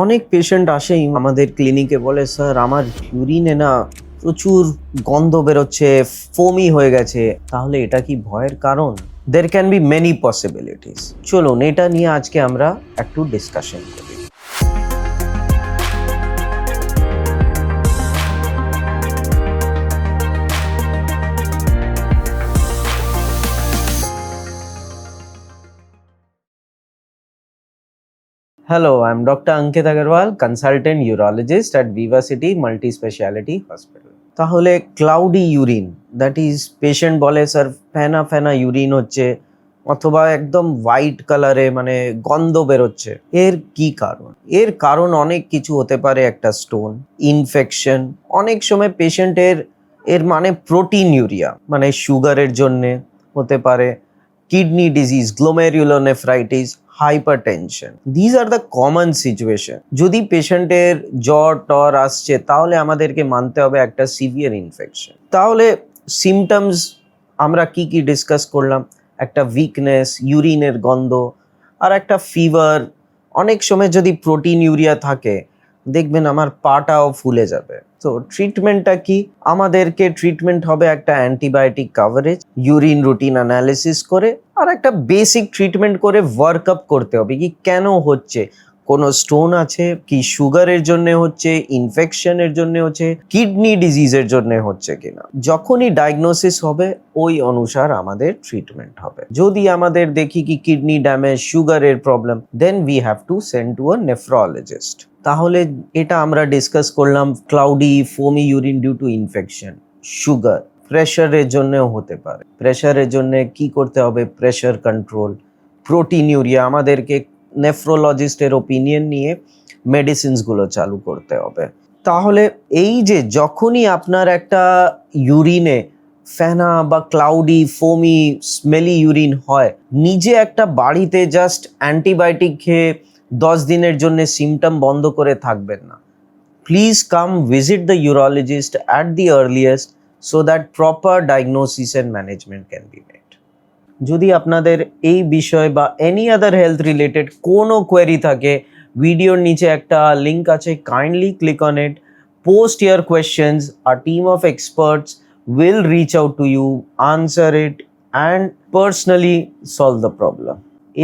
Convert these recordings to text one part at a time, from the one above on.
অনেক পেশেন্ট আসেই আমাদের ক্লিনিকে, বলে স্যার আমার ইউরিনে না প্রচুর গন্ধ বেরোচ্ছে, ফোমি হয়ে গেছে। তাহলে এটা কি ভয়ের কারণ? দের ক্যান বি মেনি পসিবিলিটিস। চলুন এটা নিয়ে আজকে আমরা একটু ডিসকাশন করি। Hello, I'm Dr. Ankit Agarwal, consultant urologist at Viva City Multi-Speciality Hospital. তাহলে cloudy urine, that is patient বলে স্যার ফেনা ফেনা ইউরিন হচ্ছে অথবা একদম হোয়াইট কালারে মানে গন্ধ বেরোচ্ছে, এর কি কারণ? এর কারণ অনেক কিছু হতে পারে। একটা স্টোন, ইনফেকশন, অনেক সময় পেশেন্টের মানে প্রোটিন ইউরিয়া মানে সুগারের জন্যে হতে পারে, kidney disease, glomerulonephritis, hypertension. These are the common situation. যদি পেশেন্টের জ্বর টর আসছে তাহলে আমাদেরকে মানতে হবে একটা সিভিয়ার ইনফেকশন। তাহলে সিমটমস আমরা কি কি ডিসকাস করলাম? একটা উইকনেস, ইউরিনের গন্ধ, আর একটা ফিভার। অনেক সময় যদি প্রোটিন ইউরিয়া থাকে দেখবেন আমার পাটাও ফুলে যাবে। তো ট্রিটমেন্টটা কি? আমাদেরকে ট্রিটমেন্ট হবে একটা antibiotic coverage, urine routine analysis করে, আর একটা বেসিক ট্রিটমেন্ট করে ওয়ার্ক আপ করতে হবে কি কেন হচ্ছে, কোনো স্টোন আছে কি, সুগারের জন্য হচ্ছে, ইনফেকশনের জন্য হচ্ছে, কিডনি ডিজিজের জন্য হচ্ছে কিনা। যখনই ডায়াগনোসিস হবে ওই অনুসার আমাদের ট্রিটমেন্ট হবে। যদি আমাদের দেখি কি কিডনি ড্যামেজ, সুগারের problem, then we have to send to a nephrologist. তাহলে এটা আমরা ডিসকাস করলাম cloudy foamy urine due to infection, sugar, প্রেশারের জন্যও হতে পারে। প্রেশারের জন্য কি করতে হবে? প্রেশার কন্ট্রোল, প্রোটিন ইউরিয়া, আমাদেরকে নেফ্রোলজিস্টের ওপিনিয়ন নিয়ে মেডিসিনসগুলো চালু করতে হবে। তাহলে এই যে যখনই আপনার একটা ইউরিনে ফেনা বা ক্লাউডি ফোমি স্মেলি ইউরিন হয়, নিজে একটা বাড়িতে জাস্ট অ্যান্টিবায়োটিক খেয়ে 10 দিনের জন্য সিমটম বন্ধ করে থাকবেন না। Please come visit the urologist at the earliest so that proper diagnosis and management can be made. যদি আপনাদের এই বিষয় বা এনি আদার হেলথ রিলেটেড কোনো কোয়েরি থাকে, ভিডিওর নিচে একটা লিঙ্ক আছে, kindly click on it, post your questions, আর team of experts will reach out to you, answer it and personally solve the problem.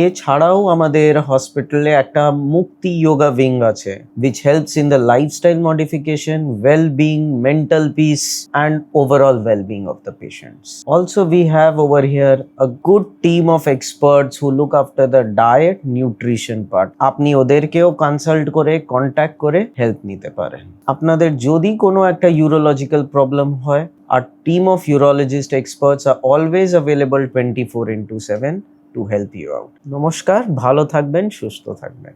এছাড়াও আমাদের হসপিটালে একটা মুক্তি যোগা উইং আছে which helps in the lifestyle modification, well-being, mental peace and overall well-being of the patients. Also we have over here a good team of experts who look after the diet, nutrition part. আপনি ওদেরকেও consult করে contact করে help নিতে পারেন। আপনাদের যদি কোনো একটা ইউরোলজিক্যাল প্রবলেম হয়, our team of urologist experts are always available 24/7 to help you out. নমস্কার, ভালো থাকবেন, সুস্থ থাকবেন।